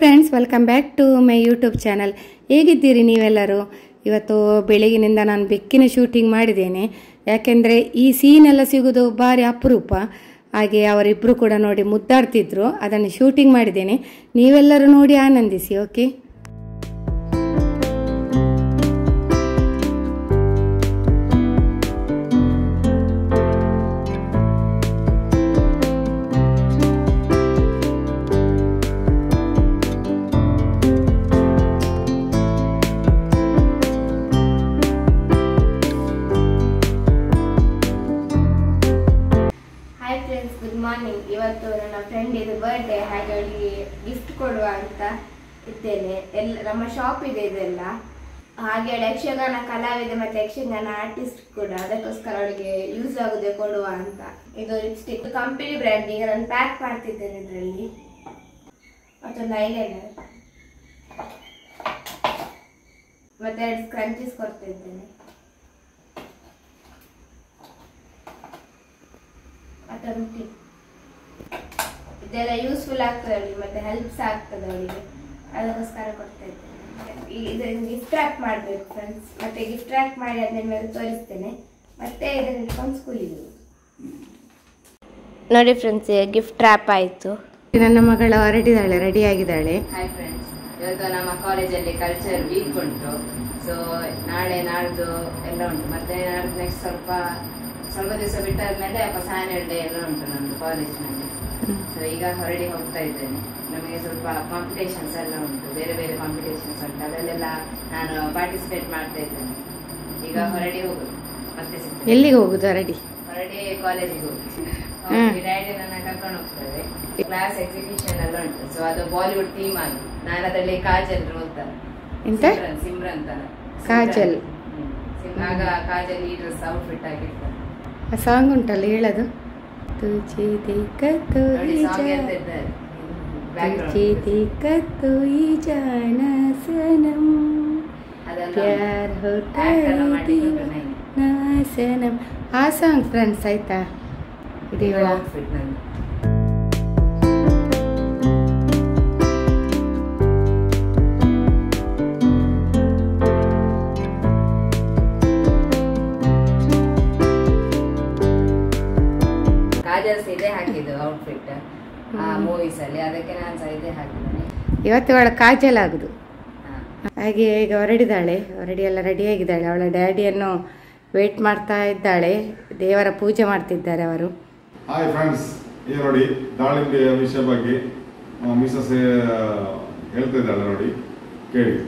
Friends, welcome back to my YouTube channel. ಹೇಗಿದ್ದೀರಿ ನೀವೆಲ್ಲರೂ? ಇವತ್ತು ಬೆಳಗಿನಿಂದ ನಾನು ಬೆಕ್ಕಿನ ಶೂಟಿಂಗ್ ಮಾಡಿದ್ದೇನೆ. ಯಾಕೆಂದರೆ ಈ ಸೀನೆಲ್ಲ ಸಿಗೋದು ಭಾರಿ ಅಪರೂಪ. ಹಾಗೆ ಅವರಿಬ್ಬರು ಕೂಡ ನೋಡಿ ಮುದ್ದಾಡ್ತಿದ್ರು, ಅದನ್ನು ಶೂಟಿಂಗ್ ಮಾಡಿದ್ದೇನೆ. ನೀವೆಲ್ಲರೂ ನೋಡಿ ಆನಂದಿಸಿ. ಓಕೆ. Good morning. ಇವತ್ತು ನನ್ನ ಫ್ರೆಂಡ್ ಇದು ಬರ್ಡೇ, ಹಾಗೆ ಅವಳಿಗೆ ಗಿಫ್ಟ್ ಕೊಡುವ ಅಂತ ಇದ್ದೇನೆ. ನಮ್ಮ ಶಾಪ್ ಇದೆ ಇದೆಲ್ಲ. ಹಾಗೆ ಅವಳು ಯಕ್ಷಗಾನ ಕಲಾವಿದೆ ಮತ್ತೆ ಯಕ್ಷಗಾನ ಆರ್ಟಿಸ್ಟ್ ಕೂಡ, ಅದಕ್ಕೋಸ್ಕರ ಅವಳಿಗೆ ಯೂಸ್ ಆಗುದೇ ಕೊಡುವ ಅಂತ. ಇದು ಲಿಪ್ಸ್ಟಿಕ್ ಕಂಪನಿ ಬ್ರ್ಯಾಂಡ್. ಈಗ ನಾನು ಪ್ಯಾಕ್ ಮಾಡ್ತಿದ್ದೇನೆ ಇದರಲ್ಲಿ. ಮತ್ತೊಂದು ಐಲೈನರ್ ಮತ್ತೆ 2 ಸ್ಕ್ರಂಚೀಸ್ ಕೊಡ್ತಾ ಇದ್ದೇನೆ. ಇದೆಲ್ಲ ಯೂಸ್ಫುಲ್ ಆಗ್ತದೆ ಅವಳಿಗೆ, ಮತ್ತೆ ಹೆಲ್ಪ್ಸ್ ಆಗ್ತದೆ ಅವಳಿಗೆ, ಅದಕ್ಕೋಸ್ಕರ ಕೊಡ್ತಾ ಇದ್ದೇನೆ. ಇದನ್ನು ಗಿಫ್ಟ್ ರ್ಯಾಪ್ ಮಾಡಬೇಕು ಫ್ರೆಂಡ್ಸ್. ಮತ್ತೆ ಗಿಫ್ಟ್ ರ್ಯಾಪ್ ಮಾಡಿ ಅದನ್ನ ಮೇಲೆ ತೋರಿಸ್ತೇನೆ. ಮತ್ತೆ ಇದನ್ನು ಇಟ್ಕೊಂಡು ಸ್ಕೂಲಿಗೆ ನೋಡಿ ಫ್ರೆಂಡ್ಸ್. ಗಿಫ್ಟ್ ರ್ಯಾಪ್ ಆಯಿತು. ನನ್ನ ಮಗಳು ಹೊರಟಿದ್ದಾಳೆ, ರೆಡಿ ಆಗಿದ್ದಾಳೆ. ಹಾಯ್ ಫ್ರೆಂಡ್ಸ್, ಇವತ್ತು ನಮ್ಮ ಕಾಲೇಜಲ್ಲಿ ಕಲ್ಚರ್ ವೀಕ್ ಉಂಟು. ಸೊ ನಾಳೆ ನಾಡ್ದು ಎಲ್ಲ ಉಂಟು. ಮತ್ತೆ ನಾಡ್ದು ನೆಕ್ಸ್ಟ್ ಸ್ವಲ್ಪ ದಿವಸ ಬಿಟ್ಟಾದ್ಮೇಲೆ ಆನ್ಯುವಲ್ ಡೇ ಎಲ್ಲ ಉಂಟು ನಮ್ಮದು ಕಾಲೇಜಿನಲ್ಲಿ. ಸೊ ಈಗ ಹೊರಡಿ ಹೋಗ್ತಾ ಇದ್ದೇನೆ. ನಮಗೆ ಸ್ವಲ್ಪ ಕಾಂಪಿಟೇಷನ್ಸ್ ಎಲ್ಲ ಉಂಟು, ಬೇರೆ ಬೇರೆ ಕಾಂಪಿಟೇಷನ್ಸ್ ಉಂಟು. ಅದರಲ್ಲೆಲ್ಲ ನಾನು ಪಾರ್ಟಿಸಿಪೇಟ್ ಮಾಡ್ತಾ ಇದ್ದೇನೆ. ಈಗ ಹೊರಡಿ ಹೋಗುದು. ಮತ್ತೆ ಎಲ್ಲಿಗೆ ಹೋಗುದು? ಹೊರಡಿ ಕಾಲೇಜಿಗೆ ಹೋಗುದು. ಡ್ಯಾಡಿ ನನ್ನ ಕರ್ಕೊಂಡು ಹೋಗ್ತಾರೆ. ಕ್ಲಾಸ್ ಎಕ್ಸಿಬಿಷನ್ ಎಲ್ಲ ಉಂಟು. ಸೊ ಅದು ಬಾಲಿವುಡ್ ಥೀಮ್ ಆಗಿ ನಾನು ಅದರಲ್ಲಿ ಕಾಜಲ್ ಓದ್ತಾರೆ. ಸಿಮ್ರನ್ ತರ ಕಾಜಲ್. ಆಗ ಕಾಜಲ್ ಈ ಡ್ರೆಸ್ ಔಟ್ಫಿಟ್ ಆಗಿರ್ತಾರೆ. ಸಾಂಗ್ ಉಂಟಲ್ಲ ಹೇಳೋದು, ತುಜೆ ದೇಖತೋ ಈ ಜಾನ ಸನಂ ಪ್ಯಾರ್ ಹೋತಾ ನಾ ಸನಂ. ಆ ಸಾಂಗ್ ಫ್ರೆಂಡ್ಸ್ ಆಯ್ತಾ? ಇದು ಔಟ್ಫಿಟ್ ನಂದು. ಕಾಜಲ್ಸ್ ಇದೇ ಹಾಕಿದ್ದು ಔಟ್ಫಿಟ್ ಆ ಮೂವೀಸ್ ಅಲ್ಲಿ, ಅದಕ್ಕೆ ನಾನು ಸಹ ಇದೇ ಹಾಕಿದ್ದೇನೆ. ಇವತ್ತು ಅವಳ ಕಾಜಲ್ ಆಗುದು. ಹಾಗೆ ಈಗ ಹೊರಡಿದ್ದಾಳೆ, ಹೊರಡಿ ಎಲ್ಲ ರೆಡಿಯಾಗಿದ್ದಾಳೆ. ಅವಳ ಡ್ಯಾಡಿಯನ್ನು ವೇಟ್ ಮಾಡ್ತಾ ಇದ್ದಾಳೆ. ದೇವರ ಪೂಜೆ ಮಾಡ್ತಿದ್ದಾರೆ ಅವರು. ಹಾಯ್ ಫ್ರೆಂಡ್ಸ್, ಈಗ ನೋಡಿ ದಾಳಿಂಬೆಯ ವಿಷಯ ಬಗ್ಗೆ ಮಿಸಸ್ ಹೇಳ್ತಾ ಇದ್ದಾಳೆ, ನೋಡಿ ಕೇಳಿ.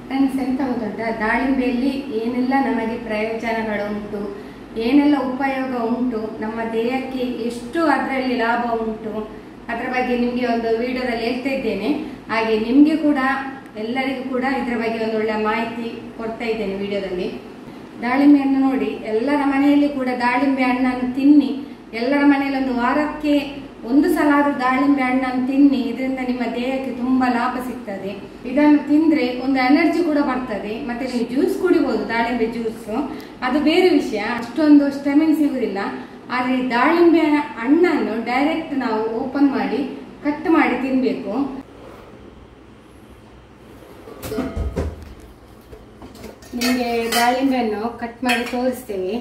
ಫ್ರೆಂಡ್ಸ್, ಎಂತ ಗೊತ್ತುಂಟ, ದಾಳಿಂಬೆಯಲ್ಲಿ ಏನೆಲ್ಲ ನಮಗೆ ಪ್ರಯೋಜನಗಳು ಉಂಟು, ಏನೆಲ್ಲ ಉಪಯೋಗ ಉಂಟು, ನಮ್ಮ ದೇಹಕ್ಕೆ ಎಷ್ಟು ಅದರಲ್ಲಿ ಲಾಭ ಉಂಟು, ಅದರ ಬಗ್ಗೆ ನಿಮಗೆ ಒಂದು ವಿಡಿಯೋದಲ್ಲಿ ಹೇಳ್ತಾ ಇದ್ದೇನೆ. ಹಾಗೆ ನಿಮಗೆ ಕೂಡ ಎಲ್ಲರಿಗೂ ಕೂಡ ಇದರ ಬಗ್ಗೆ ಒಂದು ಒಳ್ಳೆ ಮಾಹಿತಿ ಕೊಡ್ತಾ ಇದ್ದೇನೆ ವಿಡಿಯೋದಲ್ಲಿ. ದಾಳಿಂಬೆಯನ್ನು ನೋಡಿ, ಎಲ್ಲರ ಮನೆಯಲ್ಲಿ ಕೂಡ ದಾಳಿಂಬೆ ಹಣ್ಣನ್ನು ತಿನ್ನಿ. ಎಲ್ಲರ ಮನೆಯಲ್ಲಿ ಒಂದು ವಾರಕ್ಕೆ 1 ಸಲ ಆದ್ರೂ ದಾಳಿಂಬೆ ಹಣ್ಣನ್ನು ತಿನ್ನಿ. ಇದರಿಂದ ನಿಮ್ಮ ದೇಹಕ್ಕೆ ತುಂಬಾ ಲಾಭ ಸಿಗ್ತದೆ. ಇದನ್ನು ತಿಂದ್ರೆ ಒಂದು ಎನರ್ಜಿ ಕೂಡ ಬರ್ತದೆ. ಮತ್ತೆ ನೀವು ಜ್ಯೂಸ್ ಕುಡಿಬಹುದು, ದಾಳಿಂಬೆ ಜ್ಯೂಸ್, ಅದು ಬೇರೆ ವಿಷಯ. ಅಷ್ಟೊಂದು ಸ್ಟೆಮಿನ್ ಸಿಗುದಿಲ್ಲ. ಆದ್ರೆ ದಾಳಿಂಬೆ ಹಣ್ಣನ್ನು ಡೈರೆಕ್ಟ್ ನಾವು ಓಪನ್ ಮಾಡಿ ಕಟ್ ಮಾಡಿ ತಿನ್ಬೇಕು. ನಿಮಗೆ ದಾಳಿಂಬೆಯನ್ನು ಕಟ್ ಮಾಡಿ ತೋರಿಸ್ತೇವೆ.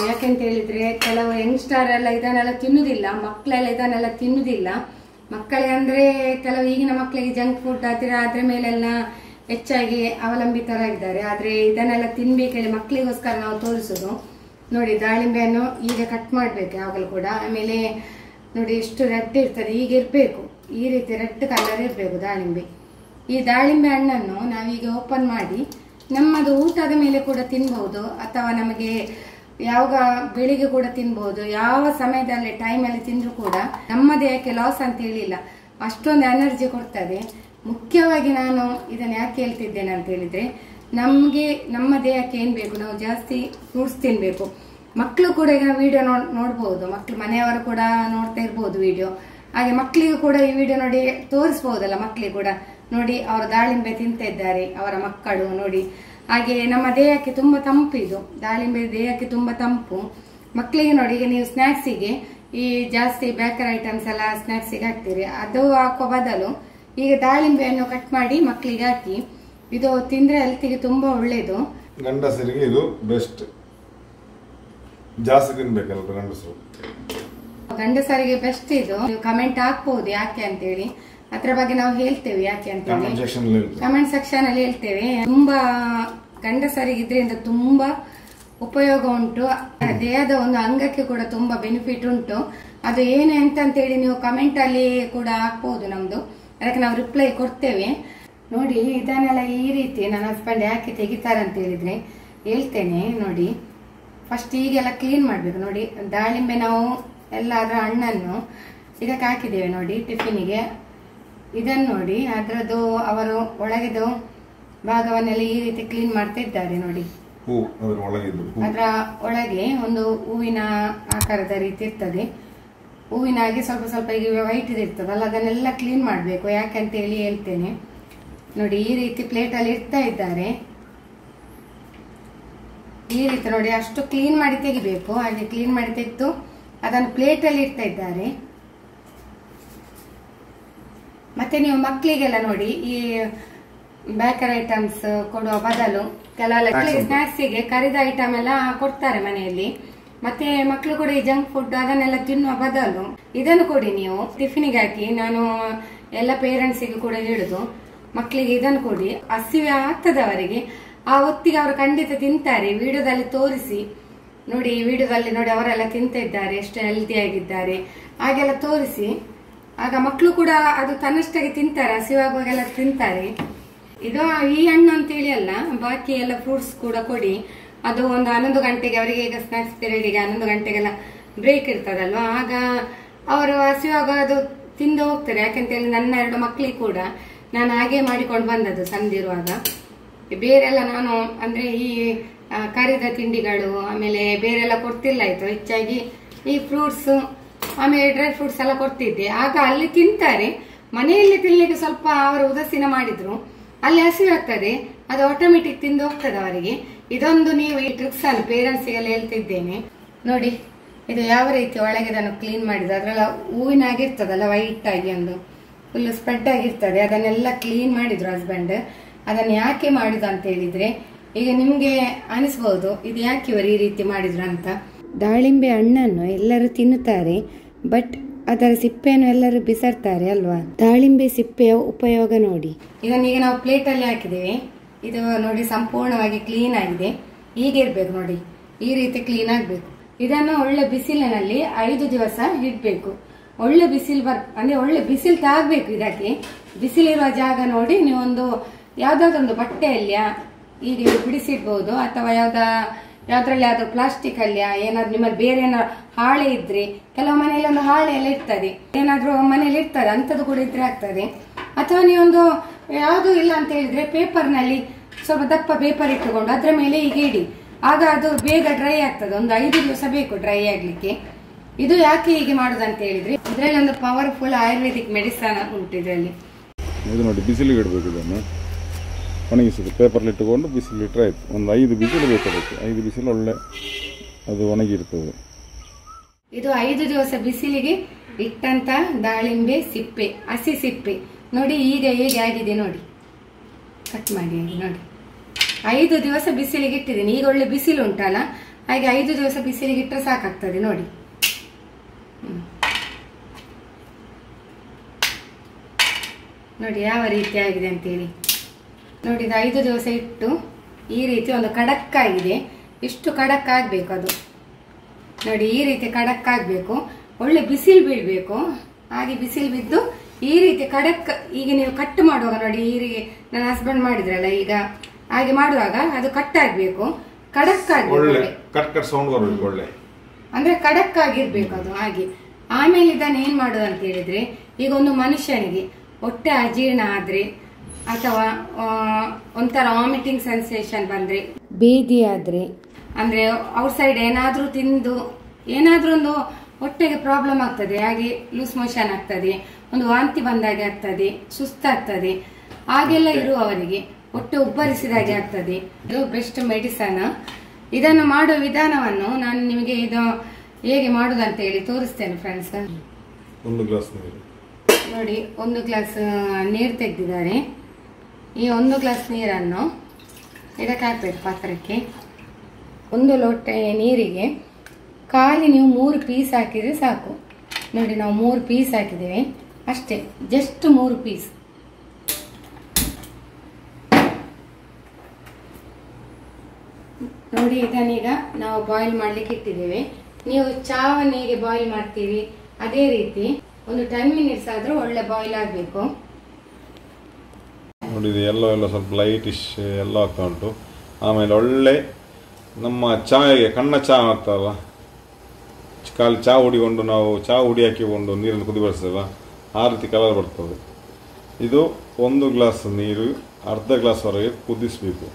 ಯಾಕೆಂತ ಹೇಳಿದ್ರೆ ಕೆಲವು ಯಂಗ್ಸ್ಟರ್ ಎಲ್ಲ ಇದನ್ನೆಲ್ಲ ತಿನ್ನುದಿಲ್ಲ, ಮಕ್ಕಳೆಲ್ಲ ಇದನ್ನೆಲ್ಲ ತಿನ್ನುದಿಲ್ಲ. ಮಕ್ಕಳಿಗೆ ಅಂದ್ರೆ ಕೆಲವು ಈಗಿನ ಮಕ್ಕಳಿಗೆ ಜಂಕ್ ಫುಡ್ ಅದ್ರ ಮೇಲೆಲ್ಲ ಹೆಚ್ಚಾಗಿ ಅವಲಂಬಿತರಾಗಿದ್ದಾರೆ. ಆದ್ರೆ ಇದನ್ನೆಲ್ಲ ತಿನ್ಬೇಕೇಳಿ ಮಕ್ಕಳಿಗೋಸ್ಕರ ನಾವು ತೋರಿಸುದು. ನೋಡಿ, ದಾಳಿಂಬೆಯನ್ನು ಈಗ ಕಟ್ ಮಾಡ್ಬೇಕು ಯಾವಾಗಲೂ ಕೂಡ. ಆಮೇಲೆ ನೋಡಿ ಎಷ್ಟು ರೆಡ್ ಇರ್ತದೆ, ಈಗ ಇರ್ಬೇಕು, ಈ ರೀತಿ ರೆಡ್ ಕಲರ್ ಇರ್ಬೇಕು ದಾಳಿಂಬೆ. ಈ ದಾಳಿಂಬೆ ಹಣ್ಣನ್ನು ನಾವೀಗ ಓಪನ್ ಮಾಡಿ ನಮ್ಮದು ಊಟದ ಮೇಲೆ ಕೂಡ ತಿನ್ಬಹುದು, ಅಥವಾ ನಮಗೆ ಯಾವಾಗ ಬೆಳಿಗ್ಗೆ ಕೂಡ ತಿನ್ಬಹುದು. ಯಾವ ಸಮಯದಲ್ಲಿ ಟೈಮಲ್ಲಿ ತಿಂದ್ರು ಕೂಡ ನಮ್ಮ ದೇಹಕ್ಕೆ ಲಾಸ್ ಅಂತ ಹೇಳಿಲ್ಲ, ಅಷ್ಟೊಂದು ಎನರ್ಜಿ ಕೊಡ್ತದೆ. ಮುಖ್ಯವಾಗಿ ನಾನು ಇದನ್ನು ಯಾಕೆ ಹೇಳ್ತಿದ್ದೇನೆ ಅಂತ ಹೇಳಿದ್ರೆ, ನಮ್ಗೆ ನಮ್ಮ ದೇಹಕ್ಕೆ ಏನ್ ಬೇಕು, ನಾವು ಜಾಸ್ತಿ ಫ್ರೂಟ್ಸ್ ತಿನ್ಬೇಕು. ಮಕ್ಕಳು ಕೂಡ ಈಗ ವಿಡಿಯೋ ನೋಡ್ಬಹುದು, ಮಕ್ಳು ಮನೆಯವರು ಕೂಡ ನೋಡ್ತಾ ಇರ್ಬೋದು ವಿಡಿಯೋ. ಹಾಗೆ ಮಕ್ಕಳಿಗೂ ಕೂಡ ಈ ವಿಡಿಯೋ ನೋಡಿ ತೋರಿಸಬಹುದಲ್ಲ, ಮಕ್ಕಳಿಗೆ ಕೂಡ ನೋಡಿ ಅವರು ದಾಳಿಂಬೆ ತಿಂತ ಇದ್ದಾರೆ, ಅವರ ಮಕ್ಕಳು ನೋಡಿ. ಹಾಗೆ ನಮ್ಮ ದೇಹಕ್ಕೆ ತುಂಬಾ ತಂಪು ಇದು ದಾಳಿಂಬೆ, ದೇಹಕ್ಕೆ ತುಂಬಾ ತಂಪು. ಮಕ್ಕಳಿಗೆ ನೋಡಿ, ಈಗ ನೀವು ಸ್ನಾಕ್ಸಿಗೆ ಈ ಜಾಸ್ತಿ ಬೇಕರಿ ಐಟಮ್ಸ್ ಎಲ್ಲ ಸ್ನಾಕ್ಸಿಗೆ ಹಾಕ್ತೀರಿ, ಅದು ಹಾಕೋ ಬದಲು ಈಗ ದಾಳಿಂಬೆಯನ್ನು ಕಟ್ ಮಾಡಿ ಮಕ್ಕಳಿಗೆ ಹಾಕಿ, ಇದು ತಿಂದ್ರೆ ಹೆಲ್ತಿಗೆ ತುಂಬಾ ಒಳ್ಳೇದು. ಗಂಡಸರಿಗೆ ಇದು ಬೆಸ್ಟ್. ಜಾಸ್ತಿ ತಿನ್ಬೇಕಲ್ಲ ಗಂಡಸರು. ಗಂಡಸರಿಗೆ ಬೆಸ್ಟ್ ಇದು. ನೀವು ಕಮೆಂಟ್ ಹಾಕ್ಬಹುದು ಯಾಕೆ ಅಂತೇಳಿ, ಅದ್ರ ಬಗ್ಗೆ ನಾವು ಹೇಳ್ತೇವೆ ಯಾಕೆ ಅಂತೇಳಿ ಕಮೆಂಟ್ ಸೆಕ್ಷನ್ ಅಲ್ಲಿ ಹೇಳ್ತೇವೆ. ತುಂಬಾ ಗಂಡಸರಿಗೆ ಇದರಿಂದ ತುಂಬಾ ಉಪಯೋಗ ಉಂಟು. ದೇಹದ ಒಂದು ಅಂಗಕ್ಕೆ ಕೂಡ ತುಂಬಾ ಬೆನಿಫಿಟ್ ಉಂಟು. ಅದು ಏನು ಅಂತೇಳಿ ನೀವು ಕಮೆಂಟ್ ಅಲ್ಲಿ ಕೂಡ ಹಾಕ್ಬಹುದು. ನಮ್ದು ಅದಕ್ಕೆ ನಾವು ರಿಪ್ಲೈ ಕೊಡ್ತೇವೆ. ನೋಡಿ, ಇದನ್ನೆಲ್ಲ ಈ ರೀತಿ ನನ್ನ ಹಸ್ಬೆಂಡ್ ಯಾಕೆ ತೆಗಿತಾರೆ ಅಂತ ಹೇಳಿದ್ರೆ ಹೇಳ್ತೇನೆ. ನೋಡಿ, ಫಸ್ಟ್ ಈಗೆಲ್ಲ ಕ್ಲೀನ್ ಮಾಡ್ಬೇಕು. ನೋಡಿ, ದಾಳಿಂಬೆ ನಾವು ಎಲ್ಲ ಅದರ ಹಣ್ಣನ್ನು ಇದಕ್ಕೆ ಹಾಕಿದ್ದೇವೆ ನೋಡಿ ಟಿಫಿನಿಗೆ. ಇದನ್ನು ನೋಡಿ, ಅದರದ್ದು ಅವರು ಒಳಗಿದು ಭಾಗವನ್ನೆಲ್ಲ ಈ ರೀತಿ ಕ್ಲೀನ್ ಮಾಡ್ತಾ ಇದ್ದಾರೆ. ನೋಡಿ, ಅದರ ಒಳಗೆ ಒಂದು ಹೂವಿನ ಆಕಾರದ ರೀತಿ ಇರ್ತದೆ. ಹೂವಿನಾಗಿ ಸ್ವಲ್ಪ ಸ್ವಲ್ಪ ಈಗ ವೈಟ್ ಇರ್ತದಲ್ಲ, ಅದನ್ನೆಲ್ಲ ಕ್ಲೀನ್ ಮಾಡಬೇಕು. ಯಾಕಂತ ಹೇಳಿ ಹೇಳ್ತೇನೆ. ನೋಡಿ, ಈ ರೀತಿ ಪ್ಲೇಟ್ ಅಲ್ಲಿ ಇಡ್ತಾ ಇದ್ದಾರೆ. ಈ ರೀತಿ ನೋಡಿ, ಅಷ್ಟು ಕ್ಲೀನ್ ಮಾಡಿ ತೆಗಿಬೇಕು. ಹಾಗೆ ಕ್ಲೀನ್ ಮಾಡಿ ತೆಗೆದು ಅದನ್ನು ಪ್ಲೇಟ್ ಅಲ್ಲಿ ಇಡ್ತಾ ಇದ್ದಾರೆ. ಮತ್ತೆ ನೀವು ಮಕ್ಕಳಿಗೆಲ್ಲ ನೋಡಿ, ಈ ಬೇಕರಿ ಐಟಮ್ಸ್ ಕೊಡುವ ಬದಲು ಕೆಲವೆಲ್ಲ ಸ್ನಾಕ್ಸಿಗೆ ಕರಿದ ಐಟಮ್ ಎಲ್ಲ ಕೊಡ್ತಾರೆ ಮನೆಯಲ್ಲಿ. ಮತ್ತೆ ಮಕ್ಕಳು ಕೂಡ ಈ ಜಂಕ್ ಫುಡ್ ಅದನ್ನೆಲ್ಲ ತಿನ್ನುವ ಬದಲು ಇದನ್ನು ಕೊಡಿ ನೀವು ಟಿಫಿನಿಗೆ ಹಾಕಿ. ನಾನು ಎಲ್ಲ ಪೇರೆಂಟ್ಸಿಗೆ ಕೂಡ ಹೇಳುದು, ಮಕ್ಕಳಿಗೆ ಇದನ್ನು ಕೊಡಿ. ಹಸಿವೆ ಆಗ್ತದವರಿಗೆ, ಆ ಹೊತ್ತಿಗೆ ಅವರು ಖಂಡಿತ ತಿಂತಾರೆ. ವಿಡಿಯೋದಲ್ಲಿ ತೋರಿಸಿ ನೋಡಿ, ವಿಡಿಯೋದಲ್ಲಿ ನೋಡಿ ಅವರೆಲ್ಲ ತಿಂತ ಇದ್ದಾರೆ, ಎಷ್ಟು ಹೆಲ್ತಿ ಆಗಿದ್ದಾರೆ ಹಾಗೆಲ್ಲ ತೋರಿಸಿ. ಆಗ ಮಕ್ಕಳು ಕೂಡ ಅದು ತನ್ನಷ್ಟಾಗಿ ತಿಂತಾರೆ, ಹಸಿವಾಗುವಾಗೆಲ್ಲ ತಿಂತಾರೆ. ಇದು ಈ ಹಣ್ಣು ಅಂತೇಳಿ ಅಲ್ಲ, ಬಾಕಿ ಎಲ್ಲ ಫ್ರೂಟ್ಸ್ ಕೂಡ ಕೊಡಿ. ಅದು ಒಂದು 11 ಗಂಟೆಗೆ ಅವರಿಗೆ, ಈಗ ಸ್ನಾಕ್ಸ್ ಪೀರಿಯಡ್ಗೆ 11 ಗಂಟೆಗೆಲ್ಲ ಬ್ರೇಕ್ ಇರ್ತದಲ್ವಾ, ಆಗ ಅವರು ಹಸಿವಾಗ ಅದು ತಿಂದು ಹೋಗ್ತಾರೆ. ಯಾಕಂತ ಹೇಳಿ ನನ್ನ 2 ಮಕ್ಕಳಿಗೆ ಕೂಡ ನಾನು ಹಾಗೆ ಮಾಡಿಕೊಂಡು ಬಂದದ್ದು ಸಂದಿರುವಾಗ. ಬೇರೆಲ್ಲ ನಾನು ಅಂದ್ರೆ ಈ ಕರಿದ ತಿಂಡಿಗಳು ಆಮೇಲೆ ಬೇರೆಲ್ಲ ಕೊಡ್ತಿಲ್ಲ ಆಯ್ತು. ಹೆಚ್ಚಾಗಿ ಈ ಫ್ರೂಟ್ಸ್ ಆಮೇಲೆ ಡ್ರೈ ಫ್ರೂಟ್ಸ್ ಎಲ್ಲ ಕೊಡ್ತಿದ್ದೆ. ಆಗ ಅಲ್ಲಿ ತಿಂತಾರೆ. ಮನೆಯಲ್ಲಿ ತಿನ್ಲಿಕ್ಕೆ ಸ್ವಲ್ಪ ಅವರು ಉದಾಸೀನ ಮಾಡಿದ್ರು, ಅಲ್ಲಿ ಹಸಿವಾಗ್ತದೆ, ಅದು ಆಟೋಮೆಟಿಕ್ ತಿಂದು ಹೋಗ್ತದೆ ಅವರಿಗೆ. ಇದೊಂದು ನೀವು ಈ ಟ್ರಿಕ್ಸ್ ಅನ್ನು ಪೇರೆಂಟ್ಸಿಗೆಲ್ಲ ಹೇಳ್ತಿದ್ದೇನೆ. ನೋಡಿ, ಇದು ಯಾವ ರೀತಿ ಒಳಗೆ ಅದನ್ನು ಕ್ಲೀನ್ ಮಾಡಿದ್ರು. ಅದ್ರೆಲ್ಲ ಹೂವಿನಾಗಿರ್ತದಲ್ಲ, ವೈಟ್ ಆಗಿ ಒಂದು ಫುಲ್ ಸ್ಪ್ರೆಡ್ ಆಗಿರ್ತದೆ. ಅದನ್ನೆಲ್ಲ ಕ್ಲೀನ್ ಮಾಡಿದ್ರು ಹಸ್ಬೆಂಡ್. ಅದನ್ನು ಯಾಕೆ ಮಾಡಿದ್ರು ಅಂತ ಹೇಳಿದ್ರೆ, ಈಗ ನಿಮ್ಗೆ ಅನಿಸ್ಬಹುದು ಇದು ಯಾಕೆ ಇವರು ಈ ರೀತಿ ಮಾಡಿದ್ರು ಅಂತ. ದಾಳಿಂಬೆ ಹಣ್ಣನ್ನು ಎಲ್ಲರೂ ತಿನ್ನುತ್ತಾರೆ, ಬಟ್ ಅದರ ಸಿಪ್ಪೆಯನ್ನು ಎಲ್ಲರೂ ಬಿಸಾಡ್ತಾರೆ ಅಲ್ವಾ. ದಾಳಿಂಬೆ ಸಿಪ್ಪೆಯ ಉಪಯೋಗ ನೋಡಿ. ಇದನ್ನೀಗ ನಾವು ಪ್ಲೇಟ್ ಅಲ್ಲಿ ಹಾಕಿದ್ದೇವೆ. ಇದು ನೋಡಿ ಸಂಪೂರ್ಣವಾಗಿ ಕ್ಲೀನ್ ಆಗಿದೆ. ಹೀಗೆ ಇರ್ಬೇಕು ನೋಡಿ, ಈ ರೀತಿ ಕ್ಲೀನ್ ಆಗ್ಬೇಕು. ಇದನ್ನು ಒಳ್ಳೆ ಬಿಸಿಲಿನಲ್ಲಿ 5 ದಿವಸ ಇಡ್ಬೇಕು. ಒಳ್ಳೆ ಬಿಸಿಲು ಅಂದ್ರೆ ಒಳ್ಳೆ ಬಿಸಿಲು ತಾಗಬೇಕು. ಇದಕ್ಕೆ ಬಿಸಿಲಿರುವ ಜಾಗ ನೋಡಿ ನೀವೊಂದು ಯಾವ್ದಾದೊಂದು ಬಟ್ಟೆಯಲ್ಲಿ ಹೀಗೆ ಬಿಡಿಸಿಡ್ಬಹುದು, ಅಥವಾ ಯಾವ್ದ್ರಲ್ಲಿ ಯಾವ್ದು ಪ್ಲಾಸ್ಟಿಕ್ ಅಲ್ಲಿ ಏನಾದ್ರು ನಿಮ್ಮಲ್ಲಿ ಬೇರೆ ಏನಾದ್ರು ಹಾಳೆ ಇದ್ರೆ, ಕೆಲವು ಮನೆಯಲ್ಲಿ ಒಂದು ಹಾಳೆ ಎಲ್ಲ ಇರ್ತದೆ, ಏನಾದ್ರೂ ಮನೇಲಿ ಇರ್ತದೆ, ಅಂತದ್ದು ಕೂಡ ಇದ್ರೆ ಆಗ್ತದೆ. ಅಥವಾ ನೀವೊಂದು ಯಾವ್ದು ಇಲ್ಲ ಅಂತ ಹೇಳಿದ್ರೆ ಪೇಪರ್ ನಲ್ಲಿ ಸ್ವಲ್ಪ ದಪ್ಪ ಪೇಪರ್ ಇಟ್ಟುಕೊಂಡು ಅದ್ರ ಮೇಲೆ ಹೀಗೆ ಇಡಿ. ಆಗ ಅದು ಬೇಗ ಡ್ರೈ ಆಗ್ತದೆ. ಒಂದು 5 ದಿವಸ ಬೇಕು ಡ್ರೈ ಆಗ್ಲಿಕ್ಕೆ. ಇದು ಯಾಕೆ ಹೀಗೆ ಮಾಡುದು ಅಂತ ಹೇಳಿದ್ರೆ, ಇದ್ರಲ್ಲಿ ಒಂದು ಪವರ್ಫುಲ್ ಆಯುರ್ವೇದಿಕ್ ಮೆಡಿಸನ್ ಉಂಟು ಇದರಲ್ಲಿ. ಇದು ನೋಡಿ, ಬಿಸಿಲಿಗೆ ಇಡಬೇಕು. ಇದನ್ನು ಒಣಗಿಸಿದ್ದು ಪೇಪರ್ಲಿ ಇಟ್ಟುಕೊಂಡು ಬಿಸಿಲು ಇಟ್ಟರೆ ಆಯ್ತು. ಒಂದು 5 ಬಿಸಿಲು ಬೇಕು ಅದಕ್ಕೆ. 5 ಬಿಸಿಲು ಒಳ್ಳೆ ಅದು ಒಣಗಿರ್ತದೆ. ಇದು 5 ದಿವಸ ಬಿಸಿಲಿಗೆ ಇಟ್ಟಂತ ದಾಳಿಂಬೆ ಸಿಪ್ಪೆ, ಹಸಿ ಸಿಪ್ಪೆ ನೋಡಿ. ಈಗ ಹೇಗೆ ಆಗಿದೆ ನೋಡಿ, ಕಟ್ ಮಾಡಿ ನೋಡಿ. 5 ದಿವಸ ಬಿಸಿಲಿಗೆ ಇಟ್ಟಿದ್ದೀನಿ. ಈಗ ಒಳ್ಳೆ ಬಿಸಿಲು ಉಂಟಲ್ಲ, ಹಾಗೆ 5 ದಿವಸ ಬಿಸಿಲಿಗೆ ಇಟ್ಟರೆ ಸಾಕಾಗ್ತದೆ ನೋಡಿ. ನೋಡಿ ಯಾವ ರೀತಿ ಆಗಿದೆ ಅಂತೇಳಿ ನೋಡಿ. ಇದು 5 ದಿವಸ ಇಟ್ಟು ಈ ರೀತಿ ಒಂದು ಖಡಕ್ ಆಗಿದೆ. ಇಷ್ಟು ಖಡಕ್ ಆಗ್ಬೇಕು ಅದು ನೋಡಿ. ಈ ರೀತಿ ಖಡಕ್ ಆಗ್ಬೇಕು. ಒಳ್ಳೆ ಬಿಸಿಲು ಬೀಳ್ಬೇಕು. ಹಾಗೆ ಬಿಸಿಲು ಬಿದ್ದು ಈ ರೀತಿ ಖಡಕ್. ಈಗ ನೀವು ಕಟ್ ಮಾಡುವಾಗ ನೋಡಿ, ಈ ರೀತಿ ನನ್ನ ಹಸ್ಬೆಂಡ್ ಮಾಡಿದ್ರಲ್ಲ, ಈಗ ಹಾಗೆ ಮಾಡುವಾಗ ಅದು ಕಟ್ ಆಗ್ಬೇಕು, ಖಡಕ್ ಆಗ್ಬೇಕು. ಅಂದ್ರೆ ಖಡಕ್ ಆಗಿರ್ಬೇಕು ಅದು ಹಾಗೆ. ಆಮೇಲೆ ಇದನ್ನ ಏನ್ ಮಾಡುದು ಅಂತ ಹೇಳಿದ್ರೆ, ಈಗ ಒಂದು ಮನುಷ್ಯನಿಗೆ ಹೊಟ್ಟೆ ಅಜೀರ್ಣ ಆದ್ರೆ, ಅಥವಾ ಒಂಥರ ವಾಮಿಟಿಂಗ್ ಸೆನ್ಸೇಷನ್ ಬಂದ್ರೆ, ಬೇದಿ ಆದ್ರೆ, ಅಂದ್ರೆ ಔಟ್ ಸೈಡ್ ಏನಾದ್ರೂ ತಿಂದು ಏನಾದ್ರೂ ಒಂದು ಹೊಟ್ಟೆಗೆ ಪ್ರಾಬ್ಲಮ್ ಆಗ್ತದೆ, ಹಾಗೆ ಲೂಸ್ ಮೋಷನ್ ಆಗ್ತದೆ, ಒಂದು ವಾಂತಿ ಬಂದಾಗೆ ಆಗ್ತದೆ, ಸುಸ್ತಾಗ್ತದೆ, ಹಾಗೆಲ್ಲ ಇರುವವರಿಗೆ ಹೊಟ್ಟೆ ಉಬ್ಬರಿಸಿದಾಗೆ ಆಗ್ತದೆ. ಇದು ಬೆಸ್ಟ್ ಮೆಡಿಸನ್. ಇದನ್ನು ಮಾಡುವ ವಿಧಾನವನ್ನು ನಾನು ನಿಮಗೆ ಇದು ಹೇಗೆ ಮಾಡುದಂತ ಹೇಳಿ ತೋರಿಸ್ತೇನೆ ಫ್ರೆಂಡ್ಸ್. ಒಂದು ಗ್ಲಾಸ್ ನೋಡಿ 1 ಗ್ಲಾಸ್ ನೀರು ತೆಗೆದಿದ್ದಾರೆ. ಈ 1 ಗ್ಲಾಸ್ ನೀರನ್ನು ಇದಕ್ಕೆ ಹಾಕಬೇಕು ಪಾತ್ರಕ್ಕೆ. 1 ಲೋಟ ನೀರಿಗೆ ಖಾಲಿ ನೀವು 3 ಪೀಸ್ ಹಾಕಿದರೆ ಸಾಕು. ನೋಡಿ ನಾವು 3 ಪೀಸ್ ಹಾಕಿದ್ದೇವೆ ಅಷ್ಟೇ, ಜಸ್ಟ್ 3 ಪೀಸ್. ನೋಡಿ ಇದನ್ನೀಗ ನಾವು ಬಾಯ್ಲ್ ಮಾಡ್ಲಿಕ್ಕೆ ಇಟ್ಟಿದ್ದೇವೆ. ನೀವು ಚಾವನ್ನು ಹೇಗೆ ಬಾಯ್ಲ್ ಮಾಡ್ತೀವಿ ಅದೇ ರೀತಿ ಒಂದು 10 ಮಿನಿಟ್ಸ್ ಆದ್ರೂ ಒಳ್ಳೆ ಬಾಯ್ಲ್ ಆಗಬೇಕು. ನೋಡಿ ಇದು ಎಲ್ಲ ಸ್ವಲ್ಪ ಲೈಟಿಶ್ ಎಲ್ಲ ಆಗ್ತಾ ಉಂಟು. ಆಮೇಲೆ ಒಳ್ಳೆ ನಮ್ಮ ಚಾಯ್ಗೆ ಕಣ್ಣ ಚಾ ಆಗ್ತಾರಲ್ಲ, ಖಾಲಿ ಚಾ ಹುಡಿಕೊಂಡು ನಾವು ಚಾ ಹುಡಿ ಹಾಕಿಕೊಂಡು ನೀರನ್ನು ಕುದಿಬಡಿಸ್ತೇವ, ಆ ರೀತಿ ಕಲರ್ ಬರ್ತದೆ. ಇದು 1 ಗ್ಲಾಸ್ ನೀರು ಅರ್ಧ ಗ್ಲಾಸ್ವರೆಗೆ ಕುದಿಸಬೇಕು.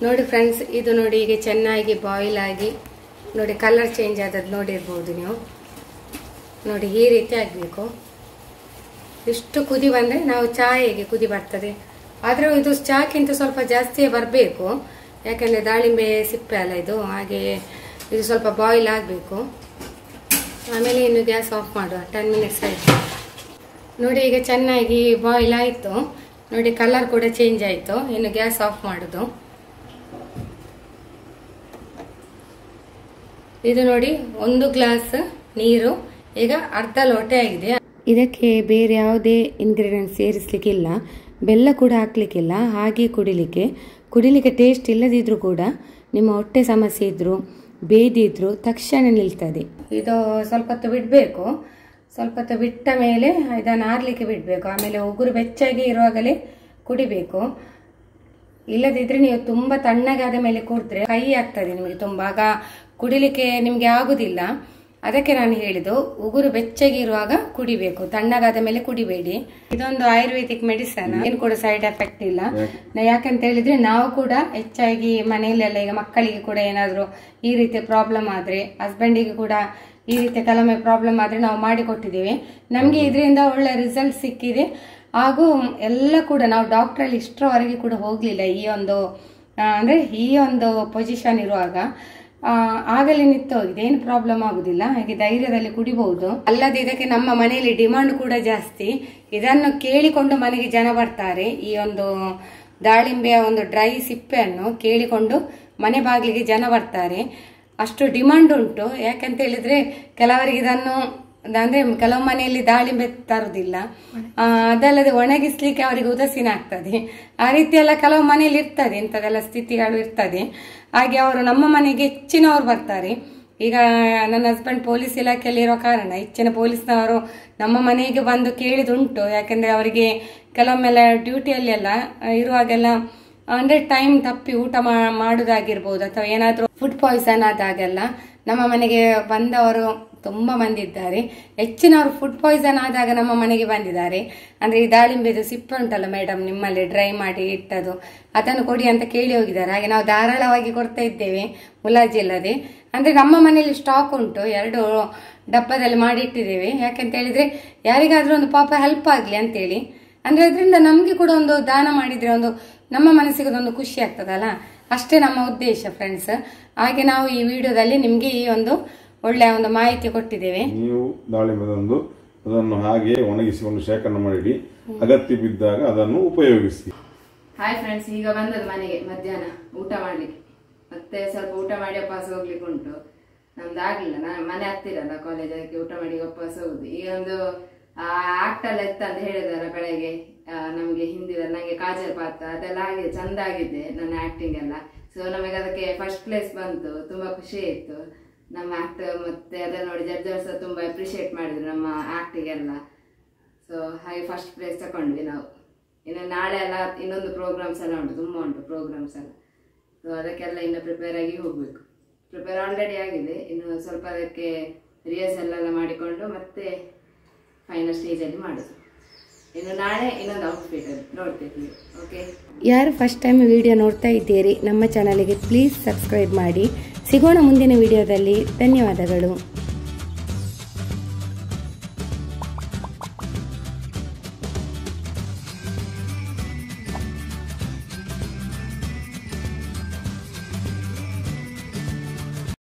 ನೋಡಿ ಫ್ರೆಂಡ್ಸ್, ಇದು ನೋಡಿ ಈಗ ಚೆನ್ನಾಗಿ ಬಾಯ್ಲ್ ಆಗಿ ನೋಡಿ ಕಲರ್ ಚೇಂಜ್ ಆದದ್ದು ನೋಡಿರ್ಬೋದು ನೀವು. ನೋಡಿ ಈ ರೀತಿ ಆಗಬೇಕು. ಇಷ್ಟು ಕುದಿ ಬಂದರೆ ನಾವು ಚಾ ಹೇಗೆ ಕುದಿ ಬರ್ತದೆ, ಆದರೆ ಇದು ಚಾಕ್ಕಿಂತ ಸ್ವಲ್ಪ ಜಾಸ್ತಿಯೇ ಬರಬೇಕು, ಯಾಕೆಂದರೆ ದಾಳಿಂಬೆ ಸಿಪ್ಪೆ ಅಲ್ಲ ಇದು, ಹಾಗೆ ಇದು ಸ್ವಲ್ಪ ಬಾಯ್ಲ್ ಆಗಬೇಕು. ಆಮೇಲೆ ಇನ್ನು ಗ್ಯಾಸ್ ಆಫ್ ಮಾಡುವ. 10 ಮಿನಿಟ್ಸ್ ಆಯಿತು. ನೋಡಿ ಈಗ ಚೆನ್ನಾಗಿ ಬಾಯ್ಲ್ ಆಯಿತು. ನೋಡಿ ಕಲರ್ ಕೂಡ ಚೇಂಜ್ ಆಯಿತು. ಇನ್ನು ಗ್ಯಾಸ್ ಆಫ್ ಮಾಡೋದು. ಇದು ನೋಡಿ 1 ಗ್ಲಾಸ್ ನೀರು ಈಗ ಅರ್ಧ ಲೋಟ ಆಗಿದೆ. ಇದಕ್ಕೆ ಬೇರೆ ಯಾವುದೇ ಇಂಗ್ರೀಡಿಯೆಂಟ್ಸ್ ಸೇರಿಸಲಿಕ್ಕಿಲ್ಲ, ಬೆಲ್ಲ ಕೂಡ ಹಾಕ್ಲಿಕ್ಕಿಲ್ಲ. ಹಾಗೆ ಕುಡಿಲಿಕ್ಕೆ ಟೇಸ್ಟ್ ಇಲ್ಲದಿದ್ರೂ ಕೂಡ ನಿಮ್ಮ ಹೊಟ್ಟೆ ಸಮಸ್ಯೆ ಇದ್ದರೂ ಬೇದಿದ್ರು ತಕ್ಷಣ ನಿಲ್ತದೆ. ಇದು ಸ್ವಲ್ಪ ಹೊತ್ತು ಬಿಡಬೇಕು. ಸ್ವಲ್ಪ ಹೊತ್ತು ಬಿಟ್ಟ ಮೇಲೆ ಇದನ್ನು ಆರಲಿಕ್ಕೆ ಬಿಡಬೇಕು. ಆಮೇಲೆ ಉಗುರು ಬೆಚ್ಚಗೆ ಇರುವಾಗಲೇ ಕುಡಿಬೇಕು. ಇಲ್ಲದಿದ್ರೆ ನೀವು ತುಂಬ ತಣ್ಣಗಾದ ಮೇಲೆ ಕುಡಿದ್ರೆ ಕೈ ಆಗ್ತದೆ ನಿಮಗೆ ತುಂಬ, ಆಗ ಕುಡಿಲಿಕ್ಕೆ ನಿಮಗೆ ಆಗುದಿಲ್ಲ. ಅದಕ್ಕೆ ನಾನು ಹೇಳಿದ್ದು ಉಗುರು ಬೆಚ್ಚಗಿರುವಾಗ ಕುಡಿಬೇಕು, ತಣ್ಣಗಾದ ಮೇಲೆ ಕುಡಿಬೇಡಿ. ಇದೊಂದು ಆಯುರ್ವೇದಿಕ್ ಮೆಡಿಸನ್, ಏನು ಕೂಡ ಸೈಡ್ ಎಫೆಕ್ಟ್ ಇಲ್ಲ. ಯಾಕಂತ ಹೇಳಿದ್ರೆ ನಾವು ಕೂಡ ಹೆಚ್ಚಾಗಿ ಮನೆಯಲ್ಲೆಲ್ಲ ಈಗ ಮಕ್ಕಳಿಗೆ ಕೂಡ ಏನಾದರೂ ಈ ರೀತಿ ಪ್ರಾಬ್ಲಮ್ ಆದ್ರೆ, ಹಸ್ಬೆಂಡಿಗೆ ಕೂಡ ಈ ರೀತಿ ಕೆಲವೊಮ್ಮೆ ಪ್ರಾಬ್ಲಮ್ ಆದ್ರೆ ನಾವು ಮಾಡಿಕೊಟ್ಟಿದ್ದೇವೆ. ನಮಗೆ ಇದರಿಂದ ಒಳ್ಳೆ ರಿಸಲ್ಟ್ ಸಿಕ್ಕಿದೆ. ಹಾಗೂ ಎಲ್ಲ ಕೂಡ ನಾವು ಡಾಕ್ಟ್ರಲ್ಲಿ ಇಷ್ಟರವರೆಗೆ ಕೂಡ ಹೋಗ್ಲಿಲ್ಲ. ಈ ಒಂದು ಪೊಸಿಷನ್ ಇರುವಾಗ ಆಗಲೇ ನಿಂತು ಹೋಗಿದೆ, ಏನು ಪ್ರಾಬ್ಲಮ್ ಆಗುದಿಲ್ಲ. ಹಾಗೆ ಧೈರ್ಯದಲ್ಲಿ ಕುಡಿಬಹುದು. ಅಲ್ಲದೆ ಇದಕ್ಕೆ ನಮ್ಮ ಮನೆಯಲ್ಲಿ ಡಿಮಾಂಡ್ ಕೂಡ ಜಾಸ್ತಿ. ಇದನ್ನು ಕೇಳಿಕೊಂಡು ಮನೆಗೆ ಜನ ಬರ್ತಾರೆ. ಈ ಒಂದು ದಾಳಿಂಬೆಯ ಒಂದು ಡ್ರೈ ಸಿಪ್ಪೆಯನ್ನು ಕೇಳಿಕೊಂಡು ಮನೆ ಬಾಗಿಲಿಗೆ ಜನ ಬರ್ತಾರೆ. ಅಷ್ಟು ಡಿಮಾಂಡ್ ಉಂಟು. ಯಾಕಂತ ಹೇಳಿದ್ರೆ ಕೆಲವರಿಗೆ ಇದನ್ನು ಅಂದ್ರೆ ಕೆಲವು ಮನೆಯಲ್ಲಿ ದಾಳಿಂಬೆ ತರುದಿಲ್ಲ, ಅದಲ್ಲದೆ ಒಣಗಿಸ್ಲಿಕ್ಕೆ ಅವರಿಗೆ ಉದಾಸೀನ ಆಗ್ತದೆ. ಆ ರೀತಿ ಎಲ್ಲ ಕೆಲವು ಮನೆಯಲ್ಲಿ ಇರ್ತದೆ, ಇಂಥದೆಲ್ಲ ಸ್ಥಿತಿಗಳು ಇರ್ತದೆ. ಹಾಗೆ ಅವರು ನಮ್ಮ ಮನೆಗೆ ಹೆಚ್ಚಿನವರು ಬರ್ತಾರೆ. ಈಗ ನನ್ನ ಹಸ್ಬೆಂಡ್ ಪೊಲೀಸ್ ಇಲಾಖೆಯಲ್ಲಿ ಇರೋ ಕಾರಣ ಹೆಚ್ಚಿನ ಪೊಲೀಸ್ನವರು ನಮ್ಮ ಮನೆಗೆ ಬಂದು ಕೇಳಿದುಂಟು. ಯಾಕಂದ್ರೆ ಅವರಿಗೆ ಕೆಲವೊಮ್ಮೆಲ್ಲ ಡ್ಯೂಟಿಯಲ್ಲಿ ಎಲ್ಲ ಇರುವಾಗೆಲ್ಲ ಅಂದ್ರೆ ಟೈಮ್ ತಪ್ಪಿ ಊಟ ಮಾಡುದಾಗಿರ್ಬೋದು, ಅಥವಾ ಏನಾದ್ರೂ ಫುಡ್ ಪಾಯ್ಸನ್ ಆದಾಗೆಲ್ಲ ನಮ್ಮ ಮನೆಗೆ ಬಂದವರು ತುಂಬಾ ಮಂದಿ ಇದ್ದಾರೆ. ಹೆಚ್ಚಿನವರು ಫುಡ್ ಪಾಯ್ಸನ್ ಆದಾಗ ನಮ್ಮ ಮನೆಗೆ ಬಂದಿದ್ದಾರೆ. ಅಂದ್ರೆ ಈ ದಾಳಿಂಬೆದು ಸಿಪ್ಪೆ ಉಂಟಲ್ಲ ಮೇಡಮ್ ನಿಮ್ಮಲ್ಲಿ ಡ್ರೈ ಮಾಡಿ ಇಟ್ಟದು, ಅದನ್ನು ಕೊಡಿ ಅಂತ ಕೇಳಿ ಹೋಗಿದ್ದಾರೆ. ಹಾಗೆ ನಾವು ಧಾರಾಳವಾಗಿ ಕೊಡ್ತಾ ಇದ್ದೇವೆ, ಮುಲಾಜಿಲ್ಲದೆ. ಅಂದ್ರೆ ನಮ್ಮ ಮನೆಯಲ್ಲಿ ಸ್ಟಾಕ್ ಉಂಟು, 2 ಡಬ್ಬದಲ್ಲಿ ಮಾಡಿ ಇಟ್ಟಿದ್ದೇವೆ. ಯಾಕಂತ ಹೇಳಿದ್ರೆ ಯಾರಿಗಾದ್ರೂ ಒಂದು ಪಾಪ ಹೆಲ್ಪ್ ಆಗ್ಲಿ ಅಂತೇಳಿ. ಅಂದ್ರೆ ಅದರಿಂದ ನಮ್ಗೆ ಕೂಡ ಒಂದು ದಾನ ಮಾಡಿದ್ರೆ ಒಂದು ನಮ್ಮ ಮನಸ್ಸಿಗೆ ಒಂದು ಖುಷಿ ಆಗ್ತದಲ್ಲ, ಅಷ್ಟೇ ನಮ್ಮ ಉದ್ದೇಶ ಫ್ರೆಂಡ್ಸ್. ಹಾಗೆ ನಾವು ಈ ವಿಡಿಯೋದಲ್ಲಿ ನಿಮ್ಗೆ ಈ ಒಂದು ಒಳ್ಳೆಯ ಒಂದು ಮಾಹಿತಿ ಕೊಟ್ಟಿದ್ದೇವೆ. ನೀವು ದಾಳಿಂಬೆದೊಂದು ಅದನ್ನು ಹಾಗೆ ಒಣಗಿಸಿಕೊಂಡು ಶೇಖರಣೆ ಮಾಡಿ ಅಗತ್ಯ ಬಿದ್ದಾಗ ಅದನ್ನು ಉಪಯೋಗಿಸಿ. ಹಾಯ್ ಫ್ರೆಂಡ್ಸ್, ಈಗ ಬಂದದ್ದು ಮನೆಗೆ ಮಧ್ಯಾಹ್ನ ಊಟ ಮಾಡ್ಲಿಕ್ಕೆ. ಮತ್ತೆ ಸ್ವಲ್ಪ ಊಟ ಮಾಡಿ ವಾಪಸ್ ಹೋಗ್ಲಿಕ್ಕೆ ಉಂಟು. ನಮ್ದು ಆಗ್ಲಿಲ್ಲ, ನಾನು ಮನೆ ಹತ್ತಿರಲ್ಲ ಕಾಲೇಜ್, ಅದಕ್ಕೆ ಊಟ ಮಾಡಿ ವಾಪಸ್ ಹೋಗುದು. ಈಗ ಒಂದು ಆಕ್ಟ್ ಎಲ್ಲ ಇತ್ತ ಅಂತ ಹೇಳಿದಾರೆ ಬೆಳಗ್ಗೆ ನಮ್ಗೆ ಹಿಂದಿದಲ್ಲಿ. ನಂಗೆ ಕಾಜಲ್ ಪಾತ್ರ ಅದೆಲ್ಲ ಆಗಿದೆ, ಚಂದ ಆಗಿದೆ ನನ್ನ ಆಕ್ಟಿಂಗ್ ಎಲ್ಲ. ಸೊ ನಮಗೆ ಅದಕ್ಕೆ ಫಸ್ಟ್ ಪ್ಲೇಸ್ ಬಂತು, ತುಂಬಾ ಖುಷಿ ಆಯ್ತು ನಮ್ಮ ಆಕ್ಟ್. ಮತ್ತೆ ಅದನ್ನ ನೋಡಿ ಜಡ್ಜರ್ಸ್ ತುಂಬಾ ಅಪ್ರಿಶಿಯೇಟ್ ಮಾಡಿದ್ರು ನಮ್ಮ ಆಕ್ಟಿಗೆಲ್ಲ. ಸೊ ಹಾಗೆ ಫಸ್ಟ್ ಪ್ಲೇಸ್ ತಗೊಂಡ್ವಿ ನಾವು. ಇನ್ನು ನಾಳೆ ಎಲ್ಲ ಇನ್ನೊಂದು ಪ್ರೋಗ್ರಾಮ್ಸ್ ಎಲ್ಲ ಉಂಟು, ತುಂಬಾ ಉಂಟು ಪ್ರೋಗ್ರಾಮ್ಸ್ ಎಲ್ಲ. ಸೊ ಅದಕ್ಕೆಲ್ಲ ಇನ್ನು ಪ್ರಿಪೇರ್ ಆಗಿ ಹೋಗ್ಬೇಕು. ಪ್ರಿಪೇರ್ ಆಲ್ರೆಡಿ ಆಗಿದೆ, ಇನ್ನು ಸ್ವಲ್ಪ ಅದಕ್ಕೆ ರಿಹರ್ಸಲ್ ಎಲ್ಲ ಮಾಡಿಕೊಂಡು ಮತ್ತೆ ಫೈನಲ್ ಸ್ಟೇಜಲ್ಲಿ ಮಾಡೋದು. ಇನ್ನು ನಾಳೆ ಇನ್ನೊಂದು ಔಟ್ಫಿಟ್ ನೋಡ್ತೀವಿ. ಓಕೆ, ಯಾರು ಫಸ್ಟ್ ಟೈಮ್ ವಿಡಿಯೋ ನೋಡ್ತಾ ಇದ್ದೀರಿ ನಮ್ಮ ಚಾನಲ್ಗೆ ಪ್ಲೀಸ್ ಸಬ್ಸ್ಕ್ರೈಬ್ ಮಾಡಿ. ಸಿಗೋಣ ಮುಂದಿನ ವಿಡಿಯೋದಲ್ಲಿ. ಧನ್ಯವಾದಗಳು.